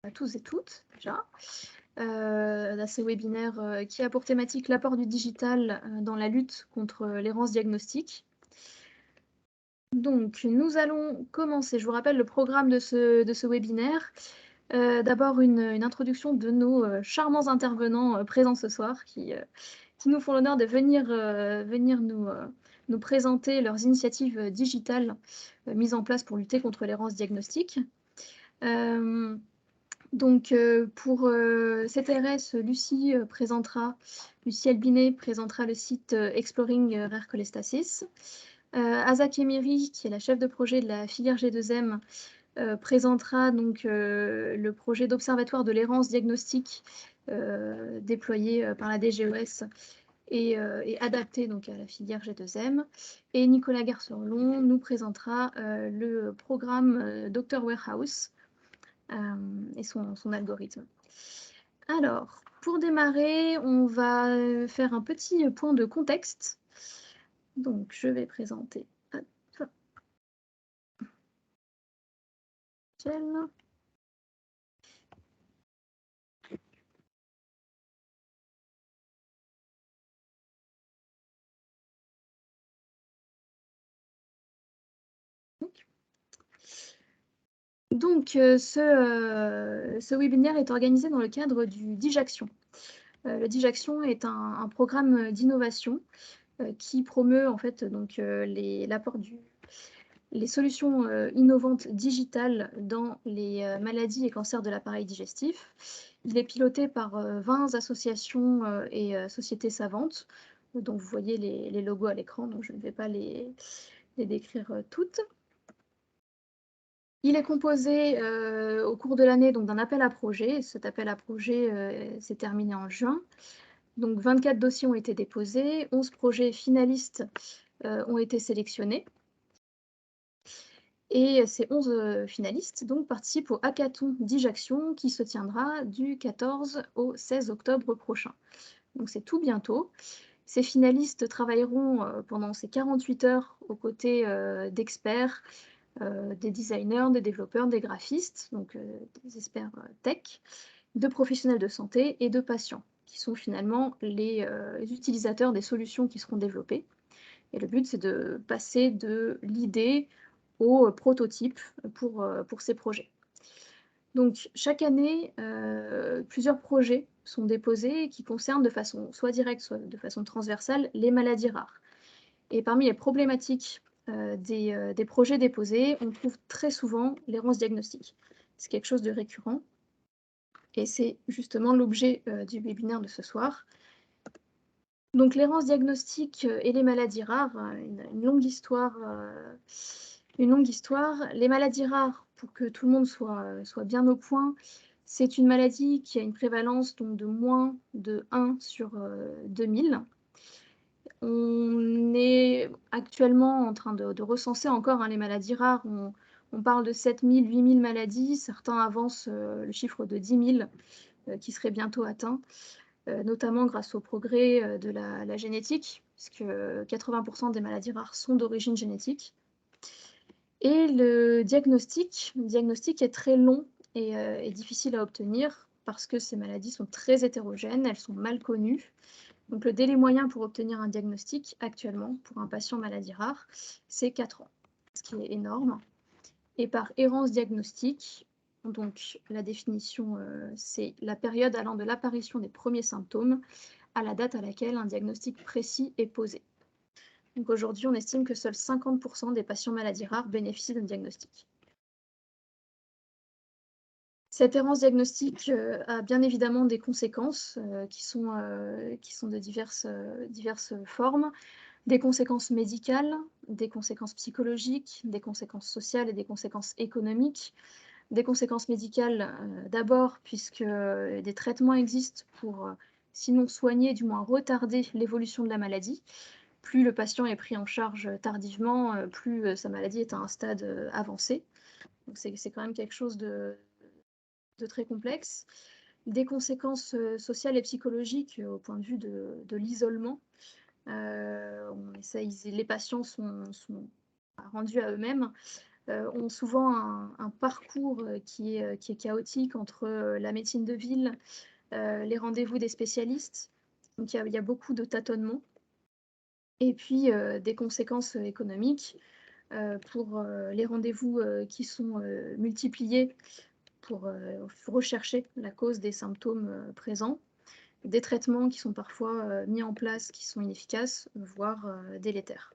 à tous et toutes déjà. À ce webinaire qui a pour thématique l'apport du digital dans la lutte contre l'errance diagnostique. Donc, nous allons commencer. Je vous rappelle le programme de ce webinaire. D'abord, une introduction de nos charmants intervenants présents ce soir qui nous font l'honneur de venir nous présenter leurs initiatives digitales mises en place pour lutter contre l'errance diagnostique. Donc, pour CTRS, Lucie Albinet présentera le site Exploring Rare Cholestasis. Asa Kemiri, qui est la chef de projet de la filière G2M, présentera donc le projet d'observatoire de l'errance diagnostique déployé par la DGOS et adapté donc à la filière G2M. Et Nicolas Garcerlon nous présentera le programme Dr Warehouse et son algorithme. Alors, pour démarrer, on va faire un petit point de contexte. Donc, je vais présenter. Donc, ce webinaire est organisé dans le cadre du DIGAction. Le DIGAction est un programme d'innovation qui promeut en fait donc l'apport les solutions innovantes digitales dans les maladies et cancers de l'appareil digestif. Il est piloté par 20 associations et sociétés savantes, dont vous voyez les logos à l'écran, donc je ne vais pas les décrire toutes. Il est composé au cours de l'année d'un appel à projet. Cet appel à projet s'est terminé en juin. Donc 24 dossiers ont été déposés, 11 projets finalistes ont été sélectionnés. Et ces 11 finalistes donc, participent au hackathon d'Ijaction qui se tiendra du 14 au 16 octobre prochain. Donc c'est tout bientôt. Ces finalistes travailleront pendant ces 48 heures aux côtés d'experts, des designers, des développeurs, des graphistes, donc des experts tech, de professionnels de santé et de patients, qui sont finalement les utilisateurs des solutions qui seront développées. Et le but, c'est de passer de l'idée au prototype pour ces projets. Donc, chaque année, plusieurs projets sont déposés qui concernent de façon soit directe, soit de façon transversale, les maladies rares. Et parmi les problématiques des projets déposés, on trouve très souvent l'errance diagnostique. C'est quelque chose de récurrent. Et c'est justement l'objet du webinaire de ce soir. Donc l'errance diagnostique et les maladies rares, une longue histoire. Les maladies rares, pour que tout le monde soit bien au point, c'est une maladie qui a une prévalence donc, de moins de 1 sur 2000. On est actuellement en train de recenser encore les maladies rares. On parle de 7000, 8000 maladies. Certains avancent le chiffre de 10 000 qui serait bientôt atteint, notamment grâce au progrès de la génétique, puisque 80% des maladies rares sont d'origine génétique. Et le diagnostic est très long et difficile à obtenir parce que ces maladies sont très hétérogènes, elles sont mal connues. Donc le délai moyen pour obtenir un diagnostic actuellement pour un patient maladie rare, c'est 4 ans, ce qui est énorme. Et par errance diagnostique, donc la définition, c'est la période allant de l'apparition des premiers symptômes à la date à laquelle un diagnostic précis est posé. Donc aujourd'hui, on estime que seuls 50% des patients maladies rares bénéficient d'un diagnostic. Cette errance diagnostique a bien évidemment des conséquences qui sont de diverses formes, des conséquences médicales, des conséquences psychologiques, des conséquences sociales et des conséquences économiques. Des conséquences médicales d'abord, puisque des traitements existent pour, sinon soigner, du moins retarder l'évolution de la maladie. Plus le patient est pris en charge tardivement, plus sa maladie est à un stade avancé. Donc c'est quand même quelque chose de très complexe. Des conséquences sociales et psychologiques au point de vue de l'isolement. Les patients sont rendus à eux-mêmes. ont souvent un parcours qui est chaotique entre la médecine de ville, les rendez-vous des spécialistes. Donc il y a beaucoup de tâtonnements et puis des conséquences économiques pour les rendez-vous qui sont multipliés pour rechercher la cause des symptômes présents, des traitements qui sont parfois mis en place qui sont inefficaces, voire délétères.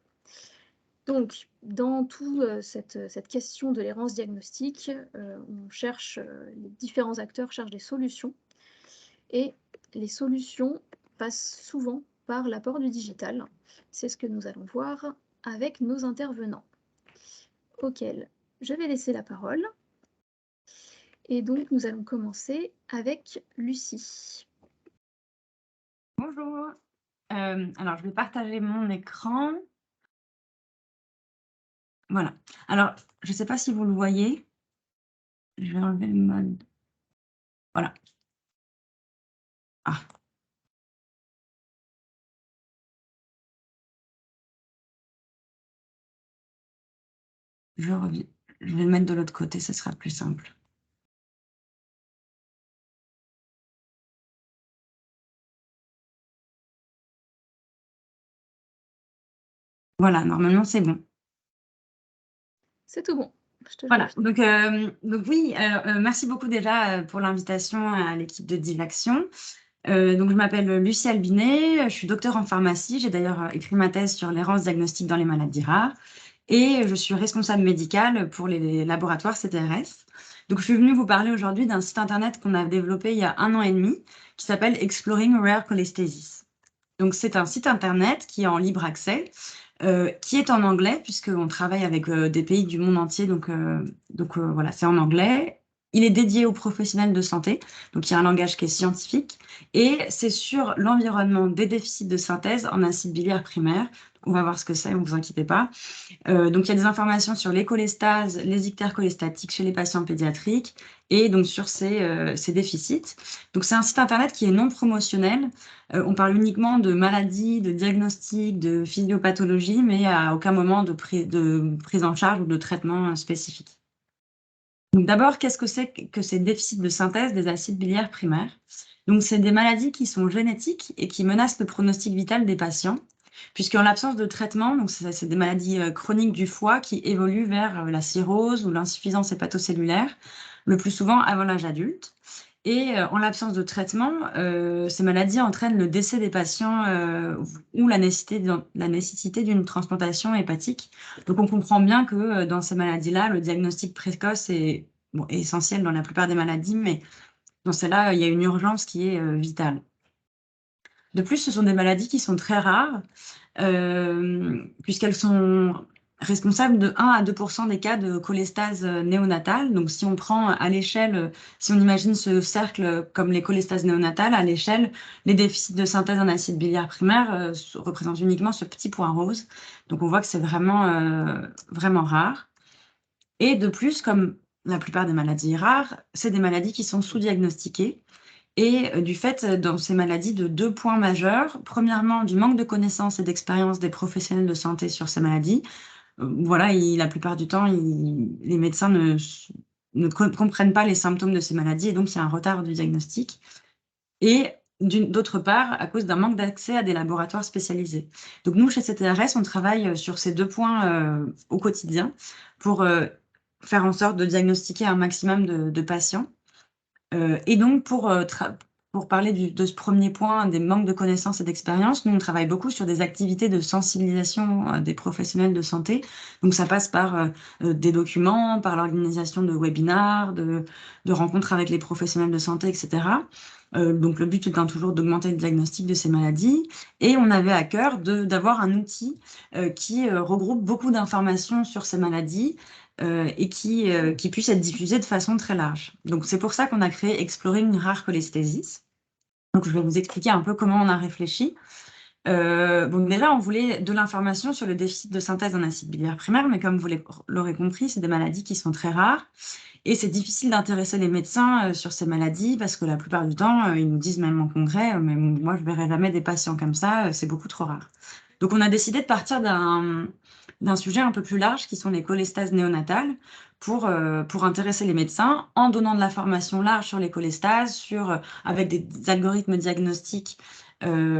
Donc, dans toute cette question de l'errance diagnostique, les différents acteurs cherchent des solutions et les solutions passent souvent par l'apport du digital. C'est ce que nous allons voir avec nos intervenants, auxquels je vais laisser la parole. Et donc, nous allons commencer avec Lucie. Bonjour. Alors, je vais partager mon écran. Voilà. Alors, je ne sais pas si vous le voyez. Je vais enlever le mode. Voilà. Ah. Je vais le mettre de l'autre côté, ce sera plus simple. Voilà, normalement, c'est bon. C'est tout bon. Voilà, donc oui, merci beaucoup déjà pour l'invitation à l'équipe de Divaction. Donc je m'appelle Lucie Albinet, je suis docteure en pharmacie, j'ai d'ailleurs écrit ma thèse sur l'errance diagnostique dans les maladies rares et je suis responsable médicale pour les laboratoires CTRS. Donc je suis venue vous parler aujourd'hui d'un site internet qu'on a développé il y a 1 an et demi qui s'appelle Exploring Rare Cholestasis. Donc c'est un site internet qui est en libre accès, qui est en anglais puisqu'on travaille avec des pays du monde entier, donc voilà, c'est en anglais. Il est dédié aux professionnels de santé, donc il y a un langage qui est scientifique, et c'est sur l'environnement des déficits de synthèse en acide biliaire primaire. On va voir ce que c'est, ne vous inquiétez pas. Donc il y a des informations sur les cholestases, les ictères cholestatiques chez les patients pédiatriques, et donc sur ces déficits. Donc c'est un site internet qui est non promotionnel. On parle uniquement de maladies, de diagnostics, de physiopathologie, mais à aucun moment de prise en charge ou de traitement spécifique. Donc d'abord, qu'est-ce que c'est que ces déficits de synthèse des acides biliaires primaires? Donc c'est des maladies qui sont génétiques et qui menacent le pronostic vital des patients, puisqu'en l'absence de traitement, donc c'est des maladies chroniques du foie qui évoluent vers la cirrhose ou l'insuffisance hépatocellulaire, le plus souvent avant l'âge adulte. Et en l'absence de traitement, ces maladies entraînent le décès des patients ou la nécessité d'une transplantation hépatique. Donc on comprend bien que dans ces maladies-là, le diagnostic précoce est essentiel dans la plupart des maladies, mais dans celle-là, il y a une urgence qui est vitale. De plus, ce sont des maladies qui sont très rares, puisqu'elles sont responsables de 1 à 2% des cas de cholestase néonatale. Donc, si on prend à l'échelle, si on imagine ce cercle comme les cholestases néonatales, à l'échelle, les déficits de synthèse en acide biliaire primaire représentent uniquement ce petit point rose. Donc, on voit que c'est vraiment, vraiment rare. Et de plus, comme la plupart des maladies rares, c'est des maladies qui sont sous-diagnostiquées. Et du fait, dans ces maladies, de 2 points majeurs. Premièrement, du manque de connaissances et d'expérience des professionnels de santé sur ces maladies. Voilà, la plupart du temps, les médecins ne comprennent pas les symptômes de ces maladies et donc il y a un retard du diagnostic. Et d'autre part, à cause d'un manque d'accès à des laboratoires spécialisés. Donc nous, chez CTRS, on travaille sur ces 2 points au quotidien pour faire en sorte de diagnostiquer un maximum de patients. Et donc, pour parler de ce premier point, des manques de connaissances et d'expérience, nous, on travaille beaucoup sur des activités de sensibilisation des professionnels de santé. Donc, ça passe par des documents, par l'organisation de webinars, de rencontres avec les professionnels de santé, etc. Donc, le but étant toujours d'augmenter le diagnostic de ces maladies. Et on avait à cœur d'avoir un outil qui regroupe beaucoup d'informations sur ces maladies, et qui puisse être diffusé de façon très large. Donc c'est pour ça qu'on a créé Exploring Rare Cholestasis. Donc je vais vous expliquer un peu comment on a réfléchi. Bon, déjà, on voulait de l'information sur le déficit de synthèse en acide biliaire primaire, mais comme vous l'aurez compris, c'est des maladies qui sont très rares. Et c'est difficile d'intéresser les médecins sur ces maladies parce que la plupart du temps, ils nous disent même en congrès, mais moi, je ne verrai jamais des patients comme ça, c'est beaucoup trop rare. Donc, on a décidé de partir d'un sujet un peu plus large qui sont les cholestases néonatales pour intéresser les médecins en donnant de la formation large sur les cholestases, avec des algorithmes diagnostiques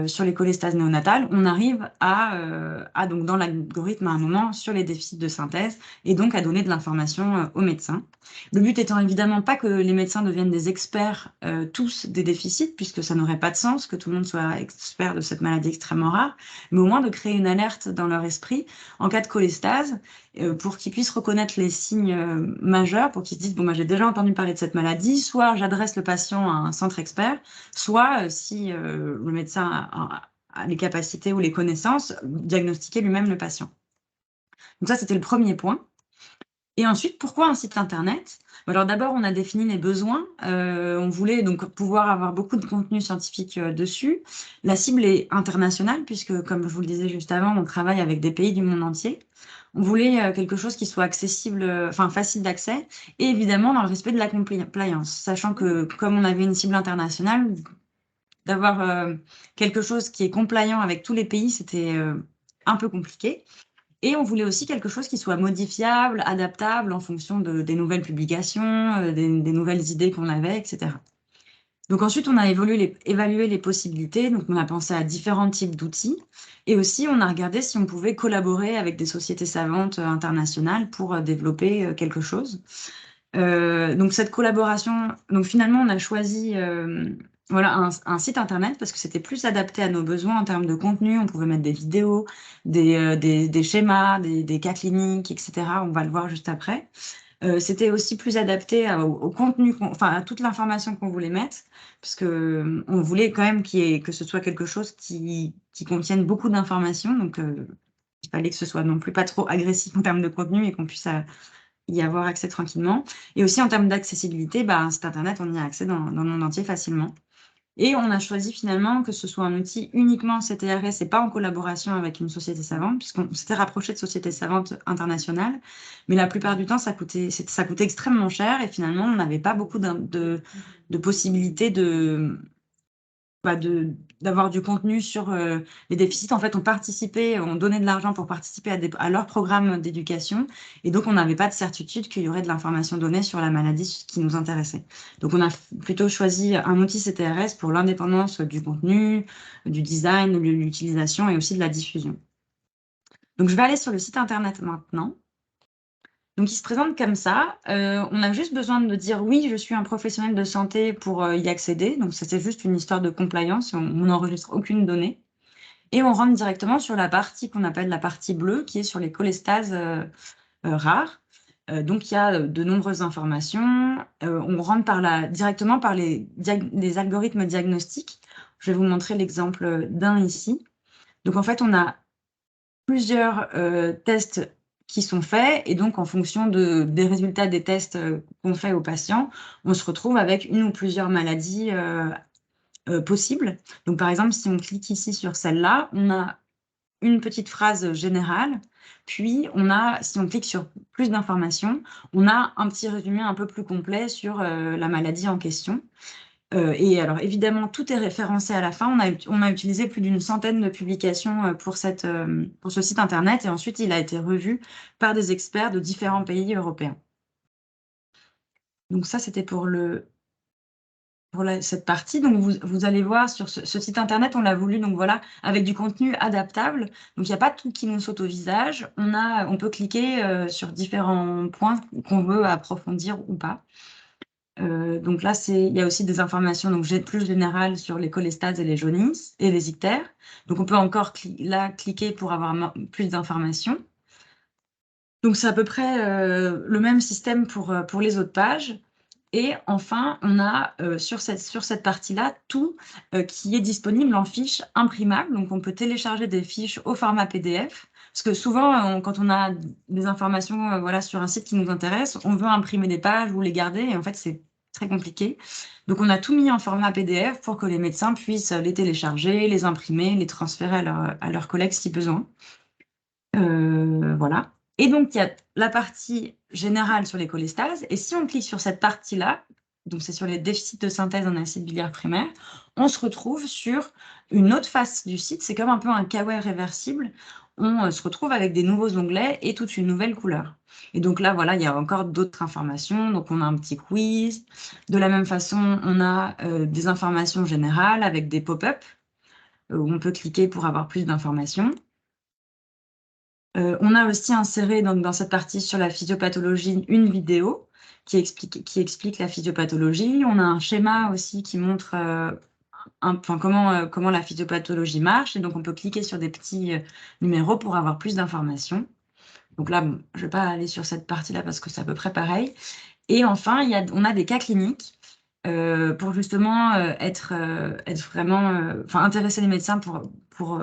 sur les cholestases néonatales. On arrive à donc dans l'algorithme à un moment sur les déficits de synthèse et donc à donner de l'information aux médecins. Le but étant évidemment pas que les médecins deviennent des experts tous des déficits, puisque ça n'aurait pas de sens que tout le monde soit expert de cette maladie extrêmement rare, mais au moins de créer une alerte dans leur esprit en cas de cholestase pour qu'ils puissent reconnaître les signes majeurs, pour qu'ils se disent, bon, j'ai déjà entendu parler de cette maladie, soit j'adresse le patient à un centre expert, soit si le médecin a les capacités ou les connaissances, diagnostiquer lui-même le patient. Donc ça, c'était le premier point. Et ensuite, pourquoi un site internet? Alors d'abord, on a défini les besoins. On voulait donc pouvoir avoir beaucoup de contenu scientifique dessus. La cible est internationale, puisque, comme je vous le disais juste avant, on travaille avec des pays du monde entier. On voulait quelque chose qui soit accessible, enfin facile d'accès, et évidemment dans le respect de la compliance, sachant que comme on avait une cible internationale, d'avoir quelque chose qui est compliant avec tous les pays, c'était un peu compliqué. Et on voulait aussi quelque chose qui soit modifiable, adaptable en fonction des nouvelles publications, des nouvelles idées qu'on avait, etc. Donc ensuite, on a évalué les possibilités. Donc on a pensé à différents types d'outils. Et aussi, on a regardé si on pouvait collaborer avec des sociétés savantes internationales pour développer quelque chose. Donc cette collaboration, donc finalement, on a choisi voilà, un site internet parce que c'était plus adapté à nos besoins en termes de contenu. On pouvait mettre des vidéos, des schémas, des cas cliniques, etc. On va le voir juste après. C'était aussi plus adapté au contenu, enfin à toute l'information qu'on voulait mettre, parce que on voulait quand même que ce soit quelque chose qui contienne beaucoup d'informations. Donc il fallait que ce soit non plus pas trop agressif en termes de contenu et qu'on puisse y avoir accès tranquillement. Et aussi en termes d'accessibilité, un site internet, on y a accès dans le monde entier facilement. Et on a choisi finalement que ce soit un outil uniquement CTRS et pas en collaboration avec une société savante, puisqu'on s'était rapproché de sociétés savantes internationales. Mais la plupart du temps, ça coûtait extrêmement cher et finalement, on n'avait pas beaucoup de possibilités d'avoir du contenu sur les déficits. En fait, on donnait de l'argent pour participer à leur programme d'éducation. Et donc, on n'avait pas de certitude qu'il y aurait de l'information donnée sur la maladie qui nous intéressait. Donc, on a plutôt choisi un outil CTRS pour l'indépendance du contenu, du design, de l'utilisation et aussi de la diffusion. Donc, je vais aller sur le site internet maintenant. Donc, il se présente comme ça. On a juste besoin de dire oui, je suis un professionnel de santé pour y accéder. Donc, ça, c'est juste une histoire de compliance. On n'enregistre aucune donnée. Et on rentre directement sur la partie qu'on appelle la partie bleue, qui est sur les cholestases rares. Donc, il y a de nombreuses informations. On rentre directement par les algorithmes diagnostiques. Je vais vous montrer l'exemple d'un ici. Donc, en fait, on a plusieurs tests qui sont faits et donc en fonction des résultats des tests qu'on fait aux patients, on se retrouve avec une ou plusieurs maladies possibles. Donc par exemple, si on clique ici sur celle-là, on a une petite phrase générale, puis si on clique sur plus d'informations, on a un petit résumé un peu plus complet sur la maladie en question. Et alors, évidemment, tout est référencé à la fin. On a utilisé plus d'une centaine de publications pour ce site internet et ensuite, il a été revu par des experts de différents pays européens. Donc ça, c'était pour cette partie. Donc, vous allez voir sur ce site internet, on l'a voulu donc voilà, avec du contenu adaptable. Donc, il n'y a pas tout qui nous saute au visage. On peut cliquer sur différents points qu'on veut approfondir ou pas. Donc là, il y a aussi des informations donc, plus générales sur les cholestases et les jaunisses et les ictères. Donc on peut encore cliquer pour avoir plus d'informations. Donc c'est à peu près le même système pour les autres pages. Et enfin, on a sur cette partie-là tout qui est disponible en fiche imprimable. Donc on peut télécharger des fiches au format PDF. Parce que souvent, quand on a des informations voilà, sur un site qui nous intéresse, on veut imprimer des pages ou les garder. Et en fait, c'est très compliqué. Donc, on a tout mis en format PDF pour que les médecins puissent les télécharger, les imprimer, les transférer à leurs collègues si besoin. Voilà. Et donc, il y a la partie générale sur les cholestases. Et si on clique sur cette partie-là, donc c'est sur les déficits de synthèse en acide biliaire primaire, on se retrouve sur une autre face du site. C'est comme un peu un KOA réversible. on se retrouve avec des nouveaux onglets et toute une nouvelle couleur. Et donc là, voilà, il y a encore d'autres informations. Donc, on a un petit quiz. De la même façon, on a des informations générales avec des pop-up où on peut cliquer pour avoir plus d'informations. On a aussi inséré donc, dans cette partie sur la physiopathologie une vidéo qui explique la physiopathologie. On a un schéma aussi qui montre comment la physiopathologie marche. Et donc, on peut cliquer sur des petits numéros pour avoir plus d'informations. Donc là, bon, je ne vais pas aller sur cette partie-là parce que c'est à peu près pareil. Et enfin, on a des cas cliniques pour justement être vraiment, intéresser les médecins pour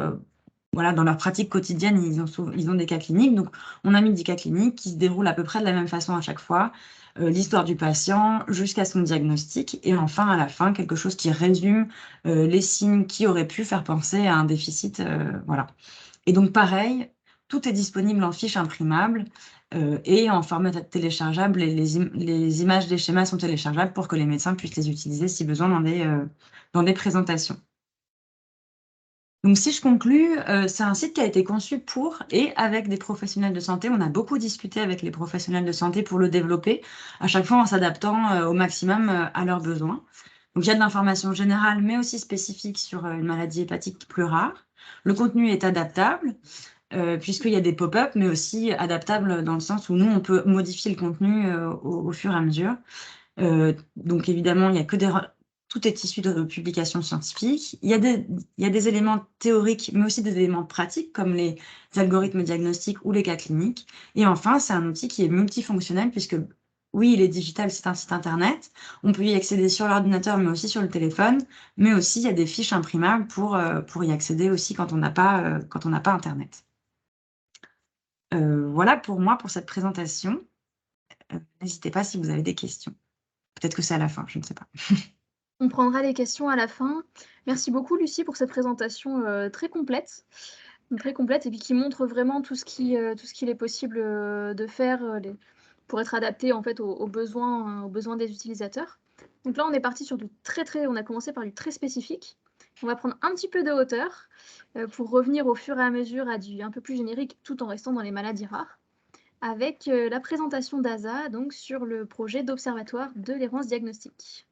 voilà, dans leur pratique quotidienne, ils ont des cas cliniques. Donc, on a mis des cas cliniques qui se déroulent à peu près de la même façon à chaque fois. L'histoire du patient jusqu'à son diagnostic. Et enfin, à la fin, quelque chose qui résume les signes qui auraient pu faire penser à un déficit. Voilà. Et donc, pareil, tout est disponible en fiche imprimable et en format téléchargeable. Et les images des schémas sont téléchargeables pour que les médecins puissent les utiliser si besoin dans des présentations. Donc, si je conclus, c'est un site qui a été conçu pour et avec des professionnels de santé. On a beaucoup discuté avec les professionnels de santé pour le développer, à chaque fois en s'adaptant au maximum à leurs besoins. Donc, il y a de l'information générale, mais aussi spécifique sur une maladie hépatique plus rare. Le contenu est adaptable, puisqu'il y a des pop-up, mais aussi adaptable dans le sens où nous, on peut modifier le contenu au fur et à mesure. Donc, évidemment, il y a que tout est issu de publications scientifiques. Il y a des éléments théoriques, mais aussi des éléments pratiques, comme les algorithmes diagnostiques ou les cas cliniques. Et enfin, c'est un outil qui est multifonctionnel, puisque oui, il est digital, c'est un site internet. On peut y accéder sur l'ordinateur, mais aussi sur le téléphone. Mais aussi, il y a des fiches imprimables pour y accéder aussi quand on n'a pas Internet. Voilà pour moi, pour cette présentation. N'hésitez pas si vous avez des questions. Peut-être que c'est à la fin, je ne sais pas. On prendra les questions à la fin. Merci beaucoup, Lucie, pour cette présentation très complète et puis qui montre vraiment tout ce qu'il est possible de faire pour être adapté en fait aux besoins des utilisateurs. Donc là, on est parti sur on a commencé par du très spécifique. On va prendre un petit peu de hauteur pour revenir au fur et à mesure à du un peu plus générique, tout en restant dans les maladies rares, avec la présentation d'ASA donc sur le projet d'observatoire de l'errance diagnostique.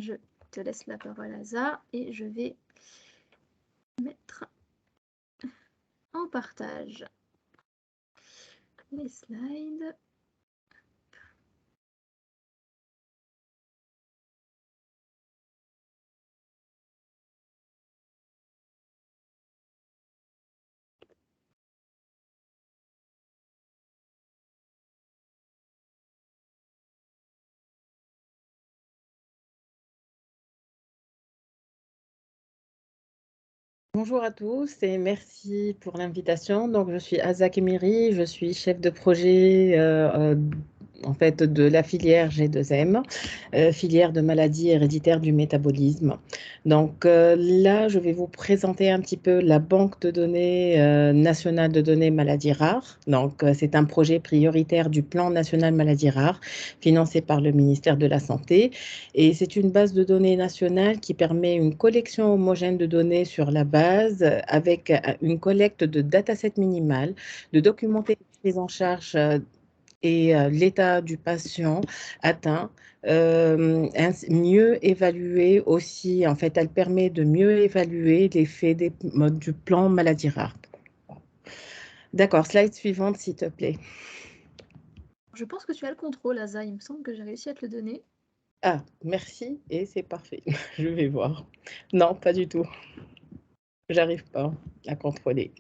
Je te laisse la parole, Asa, et je vais mettre en partage les slides. Bonjour à tous et merci pour l'invitation. Donc, je suis Asa Kemiri, je suis chef de projet en fait de la filière G2M, filière de maladies héréditaires du métabolisme. Donc là, je vais vous présenter un petit peu la banque de données nationale de données maladies rares. Donc, c'est un projet prioritaire du plan national maladies rares financé par le ministère de la Santé. Et c'est une base de données nationale qui permet une collection homogène de données sur la base avec une collecte de datasets minimales, de documenter les prises en charge et l'état du patient atteint, mieux évaluer aussi, en fait, elle permet de mieux évaluer l'effet du plan maladie rare. D'accord, slide suivante, s'il te plaît. Je pense que tu as le contrôle, Asa, il me semble que j'ai réussi à te le donner. Ah, merci, et c'est parfait. Je vais voir. Non, pas du tout. J'arrive pas à contrôler.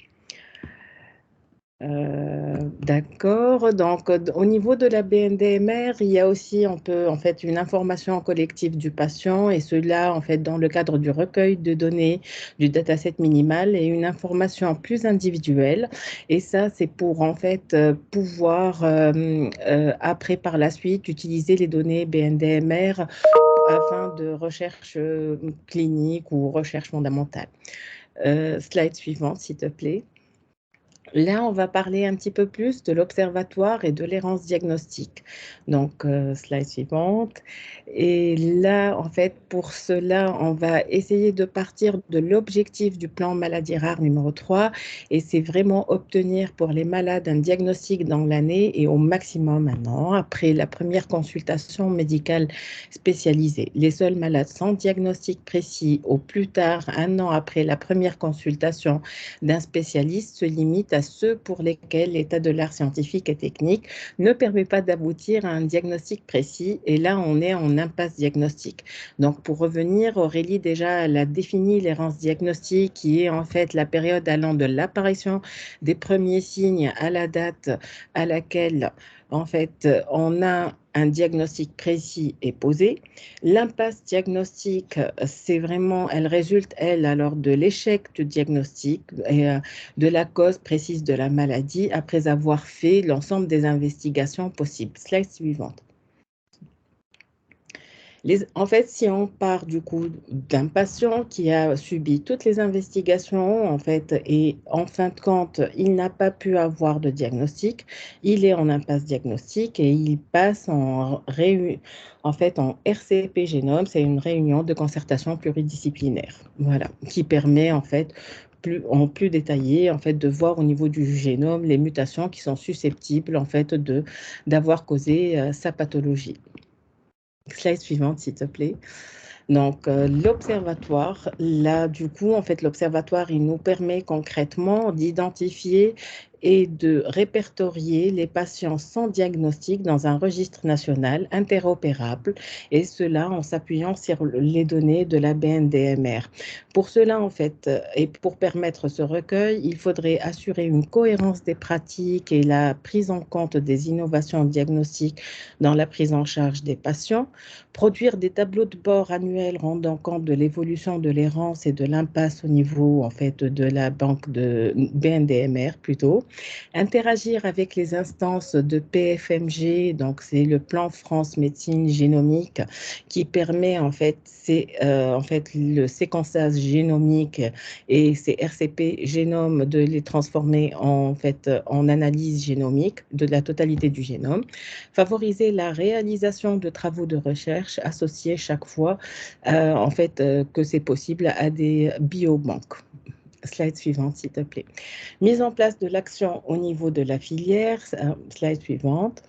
D'accord. Donc, au niveau de la BNDMR, il y a aussi en fait une information collective du patient et cela en fait dans le cadre du recueil de données du dataset minimal et une information plus individuelle. Et ça, c'est pour en fait pouvoir après par la suite utiliser les données BNDMR afin de recherche clinique ou recherche fondamentale. Slide suivante, s'il te plaît. Là, on va parler un petit peu plus de l'observatoire et de l'errance diagnostique. Donc, slide suivante. Et là, en fait, pour cela, on va essayer de partir de l'objectif du plan maladie rare numéro 3. Et c'est vraiment obtenir pour les malades un diagnostic dans l'année et au maximum un an après la première consultation médicale spécialisée. Les seuls malades sans diagnostic précis au plus tard un an après la première consultation d'un spécialiste se limite à ceux pour lesquels l'état de l'art scientifique et technique ne permet pas d'aboutir à un diagnostic précis. Et là, on est en impasse diagnostique. Donc, pour revenir, Aurélie déjà elle a défini l'errance diagnostique, qui est en fait la période allant de l'apparition des premiers signes à la date à laquelle en fait on a un diagnostic précis est posé. L'impasse diagnostique, c'est vraiment, elle résulte, elle, alors de l'échec du diagnostic et de la cause précise de la maladie après avoir fait l'ensemble des investigations possibles. Slide suivante. En fait, si on part du coup d'un patient qui a subi toutes les investigations, en fait, et en fin de compte, il n'a pas pu avoir de diagnostic, il est en impasse diagnostique et il passe en RCP génome, c'est une réunion de concertation pluridisciplinaire, voilà, qui permet en fait plus détaillé, en fait, de voir au niveau du génome les mutations qui sont susceptibles, en fait, d'avoir causé sa pathologie. Slide suivante, s'il te plaît. Donc, l'observatoire, là, du coup, en fait, l'observatoire, il nous permet concrètement d'identifier et de répertorier les patients sans diagnostic dans un registre national interopérable, et cela en s'appuyant sur les données de la BNDMR. Pour cela, en fait, et pour permettre ce recueil, il faudrait assurer une cohérence des pratiques et la prise en compte des innovations diagnostiques dans la prise en charge des patients, produire des tableaux de bord annuels rendant compte de l'évolution de l'errance et de l'impasse au niveau en fait de la banque de BNDMR plutôt, interagir avec les instances de PFMG, donc c'est le plan France Médecine Génomique qui permet en fait le séquençage génomique et ces RCP génomes de les transformer en analyse génomique de la totalité du génome, favoriser la réalisation de travaux de recherche associés chaque fois que c'est possible à des biobanques. Slide suivante, s'il te plaît. Mise en place de l'action au niveau de la filière, slide suivante.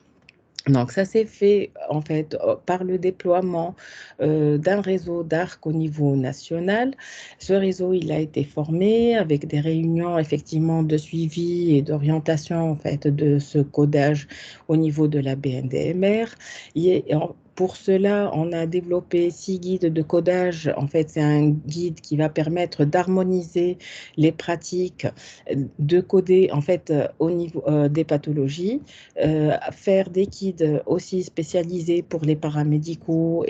Donc, ça s'est fait en fait par le déploiement d'un réseau d'ARC au niveau national. Ce réseau, il a été formé avec des réunions effectivement de suivi et d'orientation en fait de ce codage au niveau de la BNDMR. Pour cela, on a développé 6 guides de codage. En fait, c'est un guide qui va permettre d'harmoniser les pratiques, de coder en fait au niveau des pathologies, faire des guides aussi spécialisés pour les paramédicaux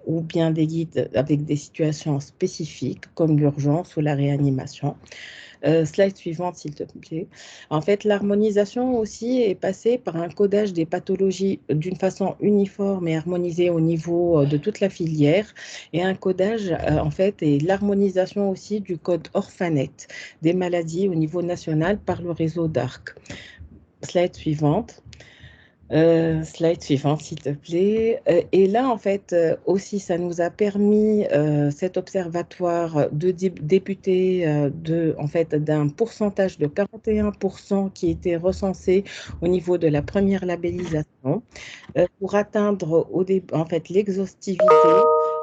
ou bien des guides avec des situations spécifiques comme l'urgence ou la réanimation. Slide suivante, s'il te plaît. En fait, l'harmonisation aussi est passée par un codage des pathologies d'une façon uniforme et harmonisée au niveau de toute la filière, et un codage, en fait, et l'harmonisation aussi du code Orphanet des maladies au niveau national par le réseau d'ARC. Slide suivante. Slide suivante, s'il te plaît. Et là, en fait, aussi, ça nous a permis, cet observatoire, de débuter d'un pourcentage de 41% qui était recensé au niveau de la première labellisation, pour atteindre l'exhaustivité.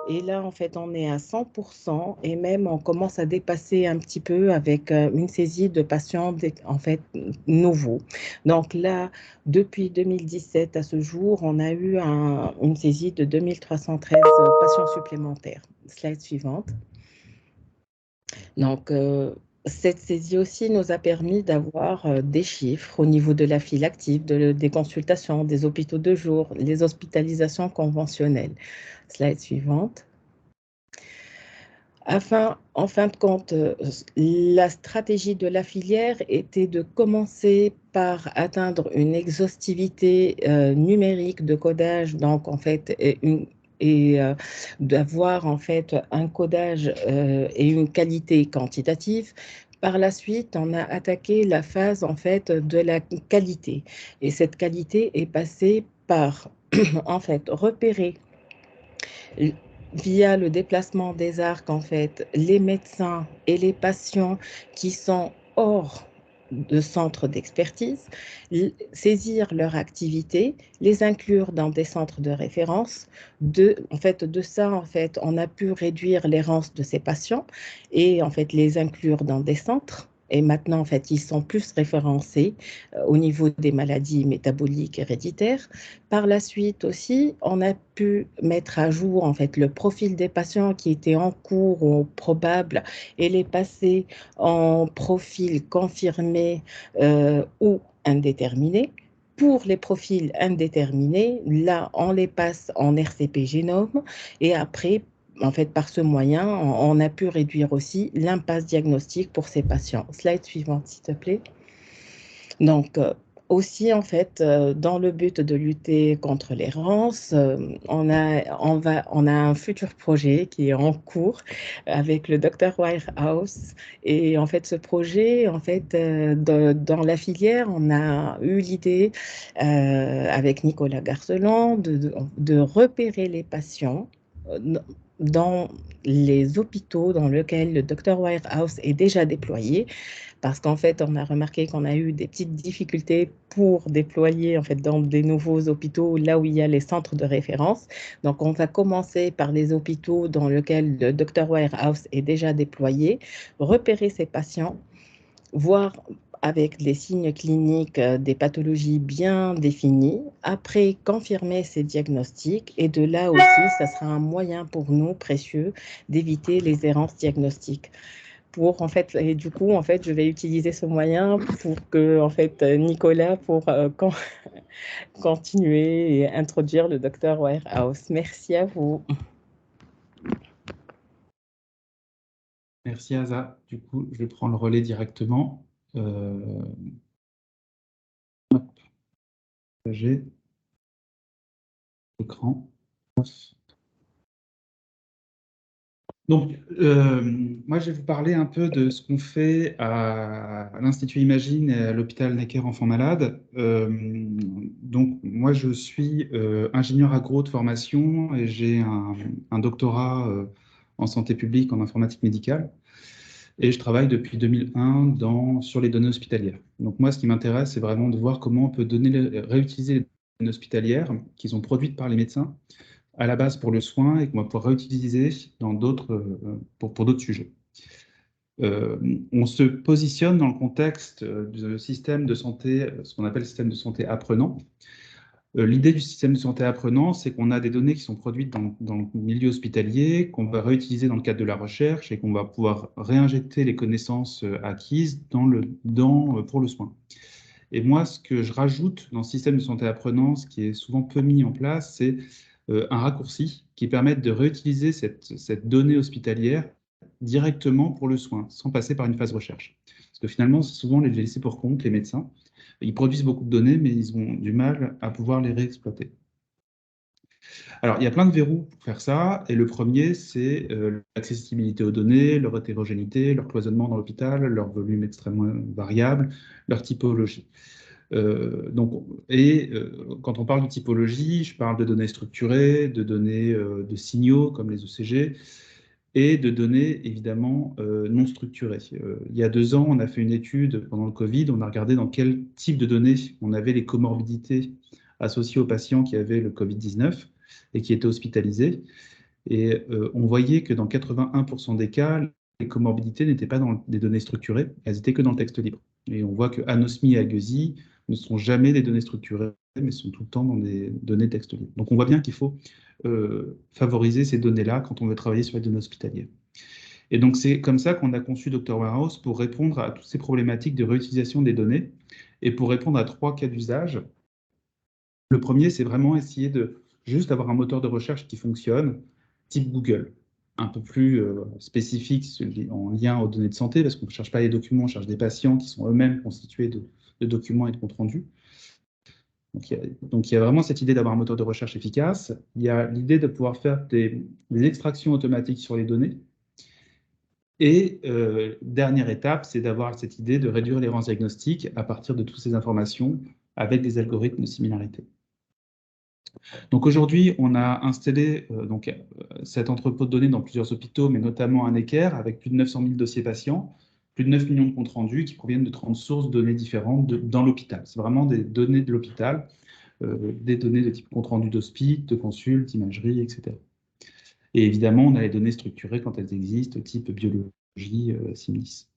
Et là, en fait, on est à 100% et même on commence à dépasser un petit peu avec une saisie de patients nouveaux. Donc là, depuis 2017 à ce jour, on a eu une saisie de 2313 patients supplémentaires. Slide suivante. Donc, cette saisie aussi nous a permis d'avoir des chiffres au niveau de la file active, des consultations, des hôpitaux de jour, les hospitalisations conventionnelles. Slide suivante. En fin de compte, la stratégie de la filière était de commencer par atteindre une exhaustivité numérique de codage, donc en fait, d'avoir en fait un codage et une qualité quantitative, Par la suite, on a attaqué la phase en fait de la qualité. Et cette qualité est passée par en fait repérer via le déplacement des arcs en fait les médecins et les patients qui sont hors de centres d'expertise, saisir leur activité, les inclure dans des centres de référence. De ça, en fait, on a pu réduire l'errance de ces patients et en fait les inclure dans des centres. Et maintenant, en fait, ils sont plus référencés au niveau des maladies métaboliques héréditaires. Par la suite aussi, on a pu mettre à jour en fait le profil des patients qui étaient en cours ou probables et les passer en profil confirmé ou indéterminé. Pour les profils indéterminés, là, on les passe en RCP génome et après, en fait, par ce moyen, on a pu réduire aussi l'impasse diagnostique pour ces patients. Slide suivante, s'il te plaît. Donc, aussi, en fait, dans le but de lutter contre l'errance, on a un futur projet qui est en cours avec le Dr Wirehouse. Et en fait, ce projet, en fait, dans la filière, on a eu l'idée avec Nicolas Garceland de repérer les patients dans les hôpitaux dans lesquels le Dr Wirehouse est déjà déployé, parce qu'en fait, on a remarqué qu'on a eu des petites difficultés pour déployer en fait dans des nouveaux hôpitaux là où il y a les centres de référence. Donc, on va commencer par les hôpitaux dans lesquels le Dr Wirehouse est déjà déployé, repérer ces patients, voir avec les signes cliniques des pathologies bien définies, après confirmer ces diagnostics, et de là aussi, ça sera un moyen pour nous précieux d'éviter les errances diagnostiques. Pour en fait, et du coup, en fait, je vais utiliser ce moyen pour que en fait Nicolas pour continuer et introduire le Dr Wirehouse. Merci à vous. Merci Asa. Du coup, je prends le relais directement. J'ai l'écran. Donc, moi, je vais vous parler un peu de ce qu'on fait à l'Institut Imagine et à l'hôpital Necker Enfants Malades. Donc, moi, je suis ingénieur agro de formation et j'ai un doctorat en santé publique, en informatique médicale. Et je travaille depuis 2001 sur les données hospitalières. Donc, moi, ce qui m'intéresse, c'est vraiment de voir comment on peut réutiliser les données hospitalières qui sont produites par les médecins à la base pour le soin et qu'on va pouvoir réutiliser pour d'autres sujets. On se positionne dans le contexte de système de santé, ce qu'on appelle système de santé apprenant. L'idée du système de santé apprenant, c'est qu'on a des données qui sont produites dans le milieu hospitalier, qu'on va réutiliser dans le cadre de la recherche et qu'on va pouvoir réinjecter les connaissances acquises pour le soin. Et moi, ce que je rajoute dans le système de santé apprenant, ce qui est souvent peu mis en place, c'est un raccourci qui permet de réutiliser cette donnée hospitalière directement pour le soin, sans passer par une phase recherche. Parce que finalement, c'est souvent les laissés pour compte, les médecins. Ils produisent beaucoup de données, mais ils ont du mal à pouvoir les réexploiter. Alors, il y a plein de verrous pour faire ça, et le premier, c'est l'accessibilité aux données, leur hétérogénéité, leur cloisonnement dans l'hôpital, leur volume extrêmement variable, leur typologie. Quand on parle de typologie, je parle de données structurées, de données de signaux comme les ECG, et de données évidemment non structurées. Il y a 2 ans, on a fait une étude pendant le Covid, on a regardé dans quel type de données on avait les comorbidités associées aux patients qui avaient le Covid-19 et qui étaient hospitalisés. Et on voyait que dans 81% des cas, les comorbidités n'étaient pas dans des données structurées, elles étaient que dans le texte libre. Et on voit que anosmie et agueusie ne sont jamais des données structurées, mais sont tout le temps dans des données texte libre. Donc on voit bien qu'il faut favoriser ces données-là quand on veut travailler sur les données hospitalières. Et donc c'est comme ça qu'on a conçu Dr Wirehouse pour répondre à toutes ces problématiques de réutilisation des données et pour répondre à 3 cas d'usage. Le premier, c'est vraiment essayer de juste avoir un moteur de recherche qui fonctionne, type Google, un peu plus spécifique en lien aux données de santé, parce qu'on ne cherche pas les documents, on cherche des patients qui sont eux-mêmes constitués de documents et de comptes rendus. Donc il y a vraiment cette idée d'avoir un moteur de recherche efficace. Il y a l'idée de pouvoir faire des extractions automatiques sur les données. Et dernière étape, c'est d'avoir cette idée de réduire l'errance diagnostique à partir de toutes ces informations avec des algorithmes de similarité. Donc aujourd'hui, on a installé cet entrepôt de données dans plusieurs hôpitaux, mais notamment à Necker, avec plus de 900 000 dossiers patients, plus de 9 millions de comptes rendus qui proviennent de 30 sources de données différentes dans l'hôpital. C'est vraiment des données de l'hôpital, des données de type compte rendu d'hospice, de consulte, imagerie, etc. Et évidemment, on a les données structurées quand elles existent, type biologie, SIMLIS.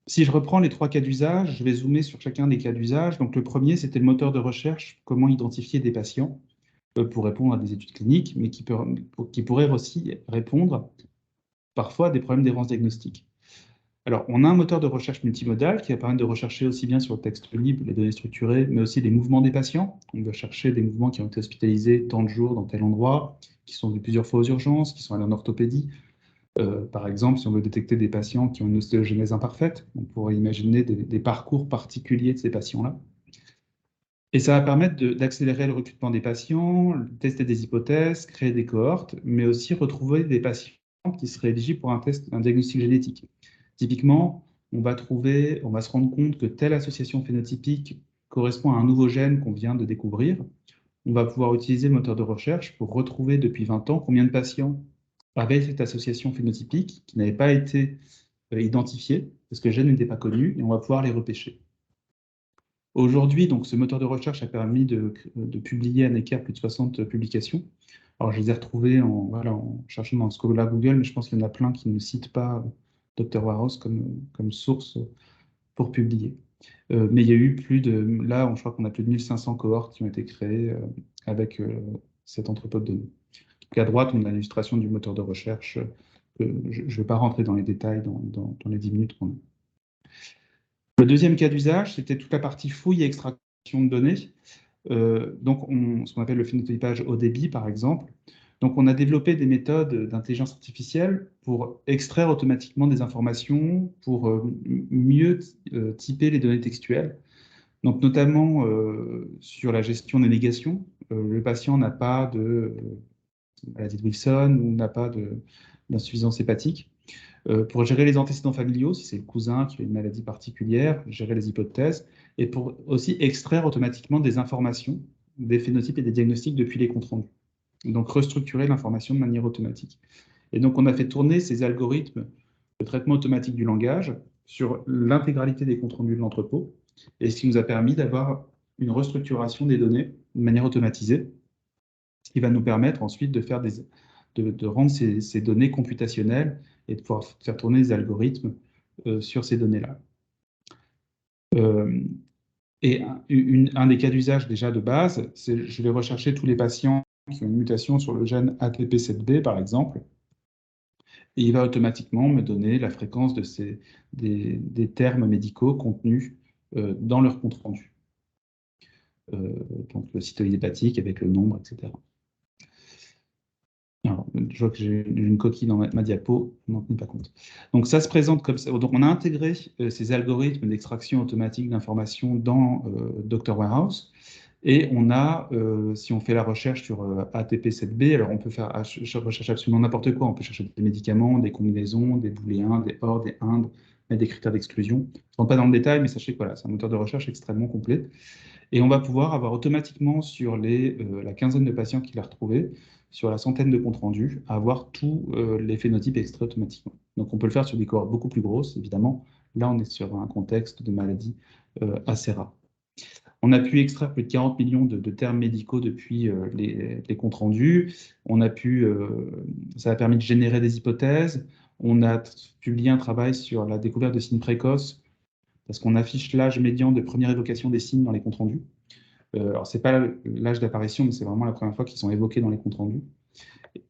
Si je reprends les 3 cas d'usage, je vais zoomer sur chacun des cas d'usage. Donc le premier, c'était le moteur de recherche, comment identifier des patients pour répondre à des études cliniques, mais qui pourrait aussi répondre parfois à des problèmes d'errance diagnostique. Alors, on a un moteur de recherche multimodal qui va permettre de rechercher aussi bien sur le texte libre, les données structurées, mais aussi les mouvements des patients. On va chercher des mouvements qui ont été hospitalisés tant de jours dans tel endroit, qui sont venus plusieurs fois aux urgences, qui sont allés en orthopédie. Par exemple, si on veut détecter des patients qui ont une ostéogenèse imparfaite, on pourrait imaginer des parcours particuliers de ces patients-là. Et ça va permettre d'accélérer le recrutement des patients, tester des hypothèses, créer des cohortes, mais aussi retrouver des patients qui seraient éligibles pour un diagnostic génétique. Typiquement, on va se rendre compte que telle association phénotypique correspond à un nouveau gène qu'on vient de découvrir. On va pouvoir utiliser le moteur de recherche pour retrouver depuis 20 ans combien de patients avaient cette association phénotypique qui n'avait pas été identifiée parce que le gène n'était pas connu, et on va pouvoir les repêcher. Aujourd'hui, donc, ce moteur de recherche a permis de publier à Necker plus de 60 publications. Alors, je les ai retrouvées en cherchant dans Scholar Google, mais je pense qu'il y en a plein qui ne citent pas Dr. Warhouse comme source pour publier. Mais il y a eu là, je crois qu'on a plus de 1500 cohortes qui ont été créées avec cet entrepôt de données. Donc, à droite, on a l'illustration du moteur de recherche. Je ne vais pas rentrer dans les détails dans les 10 minutes qu'on a. Le deuxième cas d'usage, c'était toute la partie fouille et extraction de données. Donc, ce qu'on appelle le phénotypage haut débit, par exemple. Donc, on a développé des méthodes d'intelligence artificielle pour extraire automatiquement des informations, pour mieux typer les données textuelles. Donc, notamment sur la gestion des négations. Le patient n'a pas de maladie de Wilson ou n'a pas d'insuffisance hépatique. Pour gérer les antécédents familiaux, si c'est le cousin qui a une maladie particulière, gérer les hypothèses, et pour aussi extraire automatiquement des informations, des phénotypes et des diagnostics depuis les comptes rendus. Donc restructurer l'information de manière automatique. Et donc on a fait tourner ces algorithmes de traitement automatique du langage sur l'intégralité des comptes rendus de l'entrepôt, et ce qui nous a permis d'avoir une restructuration des données de manière automatisée, ce qui va nous permettre ensuite de rendre ces données computationnelles et de pouvoir faire tourner des algorithmes sur ces données-là. Et un des cas d'usage déjà de base, c'est je vais rechercher tous les patients qui ont une mutation sur le gène ATP7B, par exemple, et il va automatiquement me donner la fréquence des termes médicaux contenus dans leur compte rendu. Donc le cytoïde hépatique avec le nombre, etc. Alors, je vois que j'ai une coquille dans ma diapo, je n'en tenais pas compte. Donc ça se présente comme ça. Donc on a intégré ces algorithmes d'extraction automatique d'informations dans Dr. Warehouse, et on a, si on fait la recherche sur ATP7B, alors on peut rechercher absolument n'importe quoi. On peut chercher des médicaments, des combinaisons, des booléens, des OR, des IND, des critères d'exclusion. Je ne rentre pas dans le détail, mais sachez que voilà, c'est un moteur de recherche extrêmement complet. Et on va pouvoir avoir automatiquement sur la quinzaine de patients qu'il a retrouvés, sur la centaine de comptes rendus, avoir tous les phénotypes extraits automatiquement. Donc on peut le faire sur des cohortes beaucoup plus grosses, évidemment. Là, on est sur un contexte de maladie assez rare. On a pu extraire plus de 40 millions de termes médicaux depuis les comptes rendus. Ça a permis de générer des hypothèses. On a publié un travail sur la découverte de signes précoces, parce qu'on affiche l'âge médian de première évocation des signes dans les comptes rendus. Alors, ce n'est pas l'âge d'apparition, mais c'est vraiment la première fois qu'ils sont évoqués dans les comptes rendus.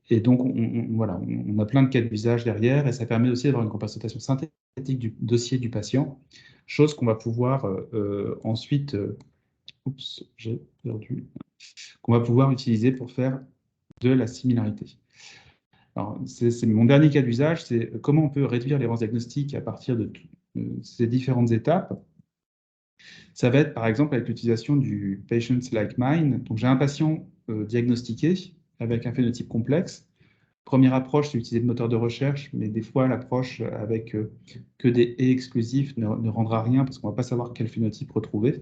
Et donc, voilà, on a plein de cas d'usage derrière, et ça permet aussi d'avoir une représentation synthétique du dossier du patient, chose qu'on va pouvoir ensuite, j'ai perdu, qu'on va pouvoir utiliser pour faire de la similarité. Alors, c'est mon dernier cas d'usage, c'est comment on peut réduire l'errance diagnostique à partir de ces différentes étapes. Ça va être par exemple avec l'utilisation du Patients Like Mine. Donc j'ai un patient diagnostiqué avec un phénotype complexe. Première approche, c'est utiliser le moteur de recherche, mais des fois, l'approche avec que des et exclusifs ne rendra rien parce qu'on ne va pas savoir quel phénotype retrouver.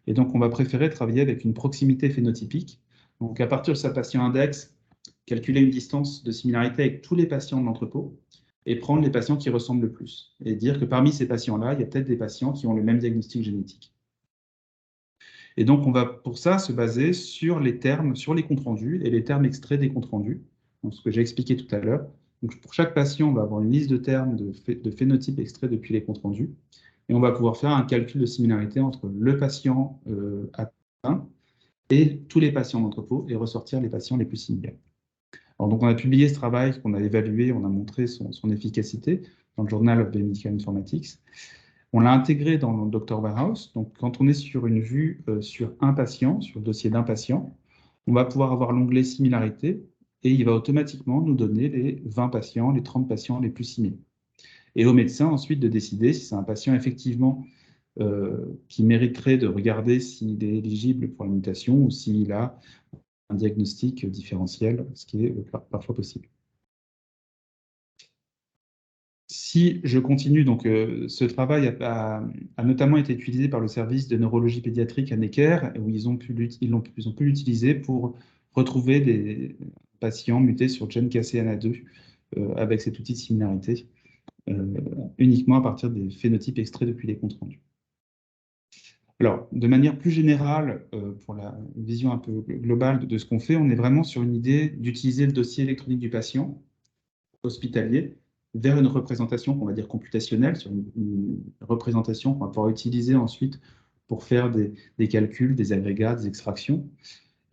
Et donc, on va préférer travailler avec une proximité phénotypique. Donc, à partir de sa patient index, calculer une distance de similarité avec tous les patients de l'entrepôt et prendre les patients qui ressemblent le plus. Et dire que parmi ces patients-là, il y a peut-être des patients qui ont le même diagnostic génétique. Et donc, on va pour ça se baser sur les termes, sur les comptes rendus et les termes extraits des comptes rendus. Donc, ce que j'ai expliqué tout à l'heure. Donc, pour chaque patient, on va avoir une liste de termes de phénotypes extraits depuis les comptes rendus. Et on va pouvoir faire un calcul de similarité entre le patient atteint et tous les patients d'entrepôt et ressortir les patients les plus similaires. Alors, donc, on a publié ce travail qu'on a évalué, on a montré son efficacité dans le Journal of Biomedical Informatics. On l'a intégré dans le Dr Warehouse. Donc, quand on est sur une vue sur un patient, sur le dossier d'un patient, on va pouvoir avoir l'onglet similarité et il va automatiquement nous donner les 20 patients, les 30 patients les plus similaires. Et au médecin ensuite de décider si c'est un patient effectivement qui mériterait de regarder s'il est éligible pour la mutation ou s'il a un diagnostic différentiel, ce qui est parfois possible. Si je continue, donc ce travail a notamment été utilisé par le service de neurologie pédiatrique à Necker, où ils ont pu l'utiliser pour retrouver des patients mutés sur gène KCNA2 avec cet outil de similarité, uniquement à partir des phénotypes extraits depuis les comptes rendus. Alors, de manière plus générale, pour la vision un peu globale de ce qu'on fait, on est vraiment sur une idée d'utiliser le dossier électronique du patient hospitalier vers une représentation qu'on va dire computationnelle, sur une représentation qu'on va pouvoir utiliser ensuite pour faire des calculs, des agrégats, des extractions.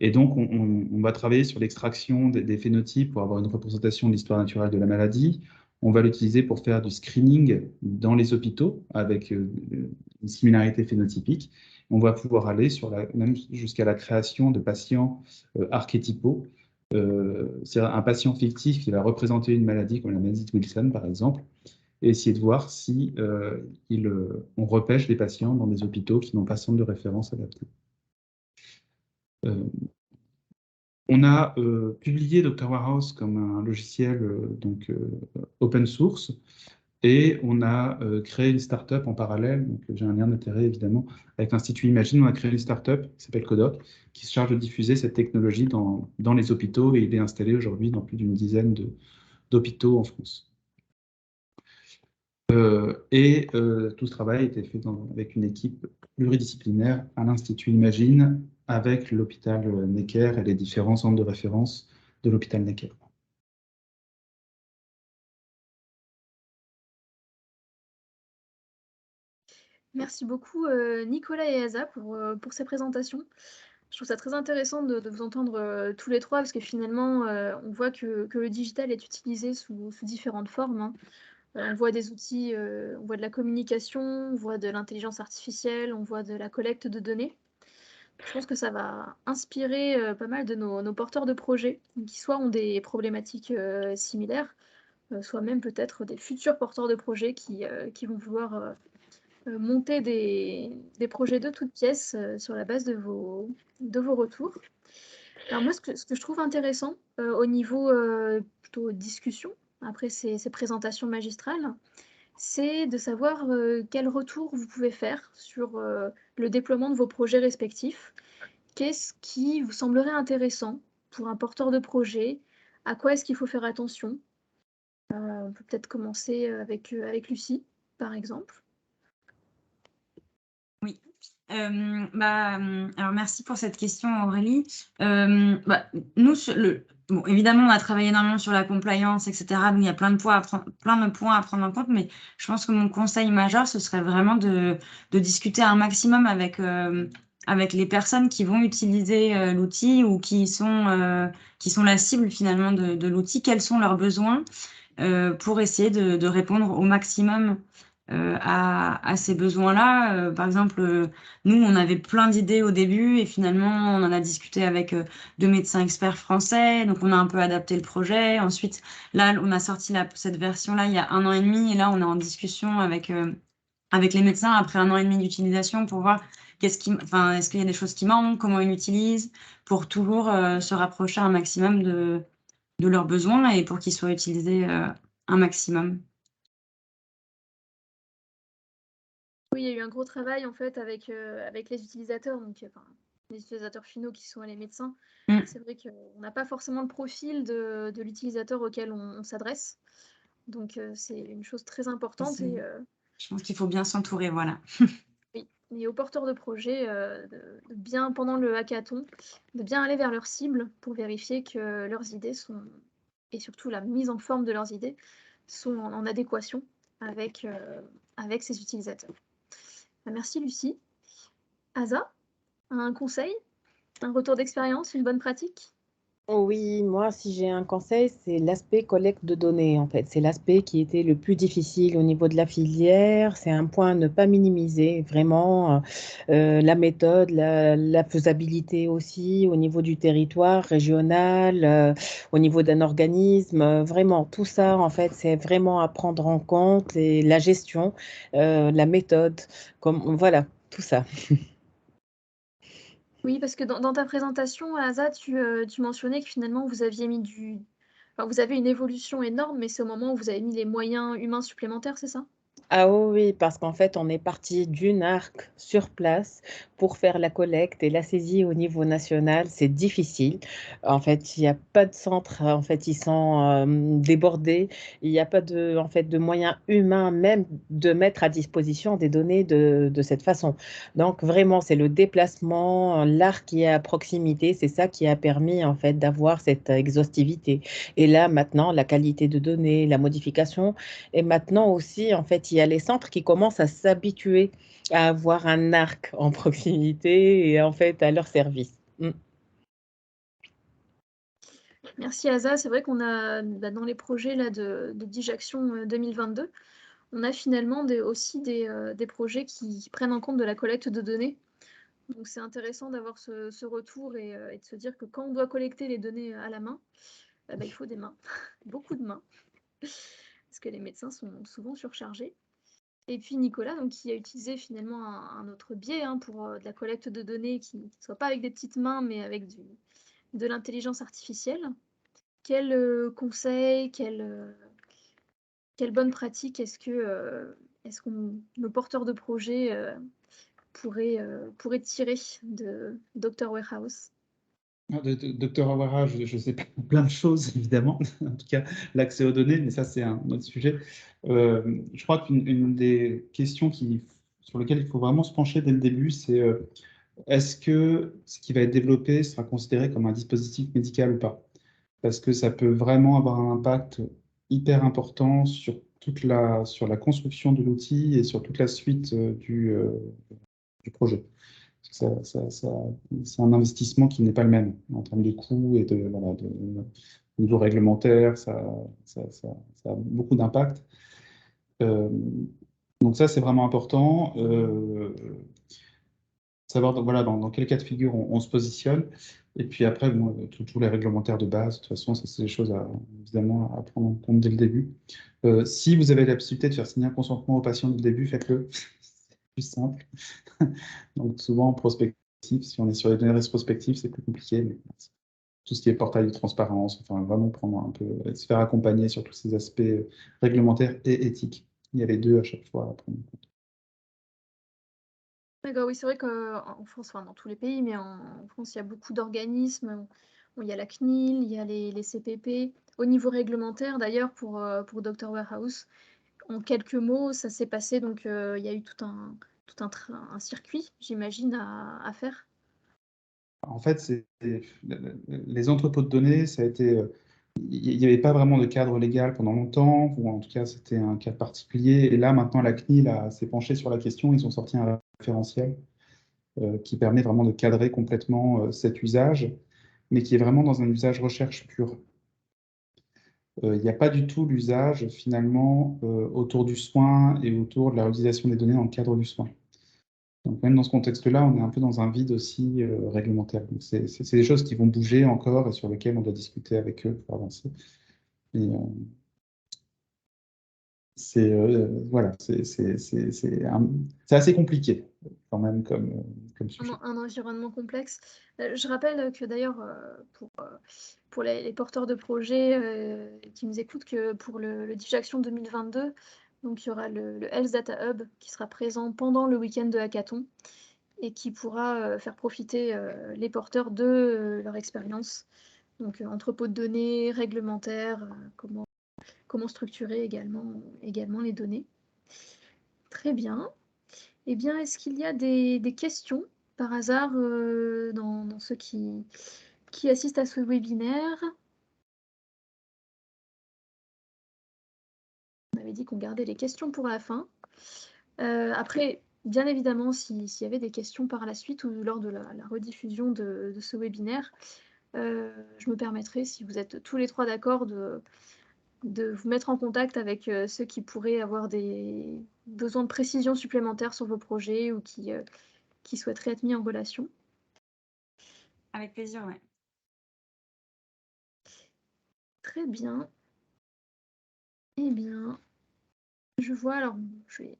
Et donc, on va travailler sur l'extraction des phénotypes pour avoir une représentation de l'histoire naturelle de la maladie. On va l'utiliser pour faire du screening dans les hôpitaux avec une similarité phénotypique. On va pouvoir aller même jusqu'à la création de patients archétypaux. C'est un patient fictif qui va représenter une maladie comme la maladie de Wilson, par exemple, et essayer de voir si on repêche des patients dans des hôpitaux qui n'ont pas de centre de référence adapté. On a publié Dr Warehouse comme un logiciel open source et on a créé une start-up en parallèle. Donc j'ai un lien d'intérêt évidemment avec l'Institut Imagine. On a créé une start-up qui s'appelle Codoc qui se charge de diffuser cette technologie dans les hôpitaux et il est installé aujourd'hui dans plus d'une dizaine d'hôpitaux en France. Tout ce travail a été fait avec une équipe pluridisciplinaire à l'Institut Imagine avec l'hôpital Necker et les différents centres de référence de l'hôpital Necker. Merci beaucoup Nicolas et Asa pour ces présentations. Je trouve ça très intéressant de vous entendre tous les trois parce que finalement on voit que le digital est utilisé sous différentes formes, hein. On voit des outils, on voit de la communication, on voit de l'intelligence artificielle, on voit de la collecte de données. Je pense que ça va inspirer pas mal de nos porteurs de projets qui soit ont des problématiques similaires, soit même peut-être des futurs porteurs de projets qui vont vouloir monter des projets de toutes pièces sur la base de vos retours. Alors moi, ce que je trouve intéressant au niveau plutôt discussion, après ces présentations magistrales, c'est de savoir quel retour vous pouvez faire sur le déploiement de vos projets respectifs. Qu'est-ce qui vous semblerait intéressant pour un porteur de projet? À quoi est-ce qu'il faut faire attention? On peut peut-être commencer avec Lucie, par exemple. Oui. Alors merci pour cette question, Aurélie. Nous, bon, évidemment, on a travaillé énormément sur la compliance, etc. Donc, il y a plein de points à prendre en compte, mais je pense que mon conseil majeur, ce serait vraiment de discuter un maximum avec les personnes qui vont utiliser l'outil ou qui sont la cible finalement de l'outil. Quels sont leurs besoins pour essayer de répondre au maximum à ces besoins-là. Par exemple, nous, on avait plein d'idées au début et finalement, on en a discuté avec 2 médecins experts français. Donc, on a un peu adapté le projet. Ensuite, là, on a sorti cette version-là il y a 1 an et demi. Et là, on est en discussion avec les médecins après 1 an et demi d'utilisation pour voir est-ce qu'il y a des choses qui manquent, comment ils l'utilisent, pour toujours se rapprocher un maximum de leurs besoins et pour qu'ils soient utilisés un maximum. Oui, il y a eu un gros travail en fait avec les utilisateurs, donc enfin, les utilisateurs finaux qui sont les médecins. Mm. C'est vrai qu'on n'a pas forcément le profil de l'utilisateur auquel on s'adresse. Donc c'est une chose très importante et Je pense qu'il faut bien s'entourer, voilà. oui, et aux porteurs de projets de bien pendant le hackathon, de bien aller vers leurs cibles pour vérifier que leurs idées sont et surtout la mise en forme de leurs idées sont en adéquation avec, avec ces utilisateurs. Merci Lucie. Asa, un conseil, un retour d'expérience, une bonne pratique? Oui, moi, si j'ai un conseil, c'est l'aspect collecte de données, en fait. C'est l'aspect qui était le plus difficile au niveau de la filière. C'est un point à ne pas minimiser, vraiment. La méthode, la faisabilité aussi, au niveau du territoire régional, au niveau d'un organisme. Vraiment, tout ça, en fait, c'est vraiment à prendre en compte. Et la gestion, la méthode, comme, voilà, tout ça. Oui, parce que dans ta présentation, Asa, tu mentionnais que finalement vous aviez mis enfin, vous avez une évolution énorme, mais c'est au moment où vous avez mis les moyens humains supplémentaires, c'est ça? Ah oui, oui, parce qu'en fait, on est parti d'une arc sur place pour faire la collecte et la saisie au niveau national. C'est difficile. En fait, il n'y a pas de centre. En fait, ils sont débordés. Il n'y a pas de, en fait, de moyens humains même de mettre à disposition des données de cette façon. Donc, vraiment, c'est le déplacement, l'arc qui est à proximité. C'est ça qui a permis, en fait, d'avoir cette exhaustivité. Et là, maintenant, la qualité de données, la modification. Et maintenant aussi, en fait, il y a les centres qui commencent à s'habituer à avoir un arc en proximité et en fait à leur service. Mm. Merci Asa, c'est vrai qu'on a dans les projets là, de Dijaction 2022, on a finalement aussi des projets qui prennent en compte de la collecte de données. Donc c'est intéressant d'avoir ce retour et de se dire que quand on doit collecter les données à la main, bah, il faut des mains, beaucoup de mains, parce que les médecins sont souvent surchargés. Et puis Nicolas, donc, qui a utilisé finalement un autre biais pour de la collecte de données qui ne soit pas avec des petites mains, mais avec de l'intelligence artificielle. Quel conseil, quelle bonne pratique est-ce qu'on nos porteurs de projets pourraient tirer de Dr Warehouse? Docteur Awara, je sais pas plein de choses, évidemment, en tout cas l'accès aux données, mais ça c'est un autre sujet. Je crois qu'une des questions sur lesquelles il faut vraiment se pencher dès le début, c'est est-ce que ce qui va être développé sera considéré comme un dispositif médical ou pas? Parce que ça peut vraiment avoir un impact hyper important sur la construction de l'outil et sur toute la suite du projet. C'est un investissement qui n'est pas le même en termes de coûts et voilà, de niveau réglementaire, ça a beaucoup d'impact. Donc ça, c'est vraiment important. Savoir voilà, dans quel cas de figure on se positionne. Et puis après, bon, tous les réglementaires de base, de toute façon, ça, c'est des choses évidemment à prendre en compte dès le début. Si vous avez la possibilité de faire signer un consentement au patient dès le début, faites-le. C'est plus simple. Donc souvent, prospectif, si on est sur les données rétrospectives, c'est plus compliqué. Mais tout ce qui est portail de transparence, enfin vraiment prendre un peu, se faire accompagner sur tous ces aspects réglementaires et éthiques. Il y a les deux à chaque fois à prendre en compte. D'accord, oui, c'est vrai qu'en France, enfin dans tous les pays, mais en France, il y a beaucoup d'organismes. Bon, il y a la CNIL, il y a les CPP. Au niveau réglementaire, d'ailleurs, pour Dr Warehouse, en quelques mots, ça s'est passé. Donc, il y a eu un circuit, j'imagine, à faire. En fait, les entrepôts de données, ça a été, il n'y avait pas vraiment de cadre légal pendant longtemps, ou en tout cas, c'était un cas particulier. Et là, maintenant, la CNIL s'est penchée sur la question. Ils ont sorti un référentiel qui permet vraiment de cadrer complètement cet usage, mais qui est vraiment dans un usage recherche pur. Il n'y a pas du tout l'usage, finalement, autour du soin et autour de la réutilisation des données dans le cadre du soin. Donc même dans ce contexte-là, on est un peu dans un vide aussi réglementaire. Donc c'est des choses qui vont bouger encore et sur lesquelles on doit discuter avec eux pour avancer. Et, voilà, c'est assez compliqué. quand même comme sujet. Un environnement complexe. Je rappelle que d'ailleurs, pour les porteurs de projets qui nous écoutent, que pour le Dijaction 2022, donc il y aura le Health Data Hub qui sera présent pendant le week-end de hackathon et qui pourra faire profiter les porteurs de leur expérience. Donc entrepôt de données, réglementaires, comment structurer également les données. Très bien. Eh bien, est-ce qu'il y a des questions par hasard dans ceux qui assistent à ce webinaire? On avait dit qu'on gardait les questions pour la fin. Après, bien évidemment, s'il y avait des questions par la suite ou lors de la rediffusion de ce webinaire, je me permettrai, si vous êtes tous les trois d'accord, de vous mettre en contact avec ceux qui pourraient avoir des besoins de précision supplémentaires sur vos projets ou qui souhaiteraient être mis en relation. Avec plaisir, ouais. Très bien. Eh bien, je vois, alors je vais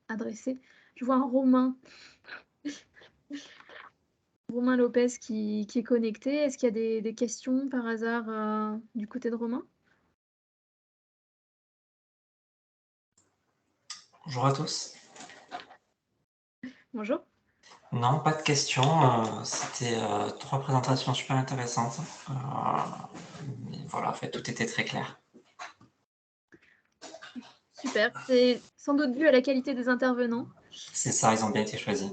adresser, je vois un Romain Lopez qui est connecté. Est-ce qu'il y a des questions par hasard du côté de Romain? Bonjour à tous. Bonjour. Non, pas de questions. C'était 3 présentations super intéressantes. Mais voilà, en fait, tout était très clair. Super. C'est sans doute dû à la qualité des intervenants. C'est ça, ils ont bien été choisis.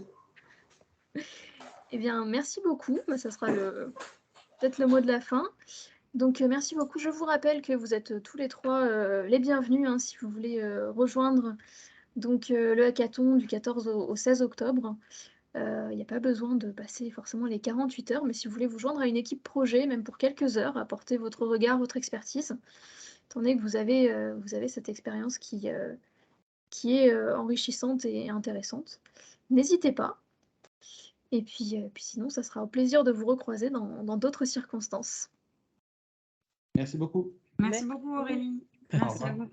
Eh bien, merci beaucoup. Ça sera peut-être le mot de la fin. Donc, merci beaucoup. Je vous rappelle que vous êtes tous les trois les bienvenus hein, si vous voulez rejoindre donc, le hackathon du 14 au 16 octobre. Il n'y a pas besoin de passer forcément les 48 heures, mais si vous voulez vous joindre à une équipe projet, même pour quelques heures, apporter votre regard, votre expertise, étant donné que vous avez cette expérience qui est enrichissante et intéressante. N'hésitez pas. Et puis sinon, ça sera au plaisir de vous recroiser dans d'autres circonstances. Merci beaucoup. Merci beaucoup, Aurélie. Merci à vous.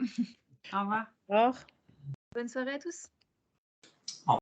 Au revoir. Au revoir. Bonne soirée à tous.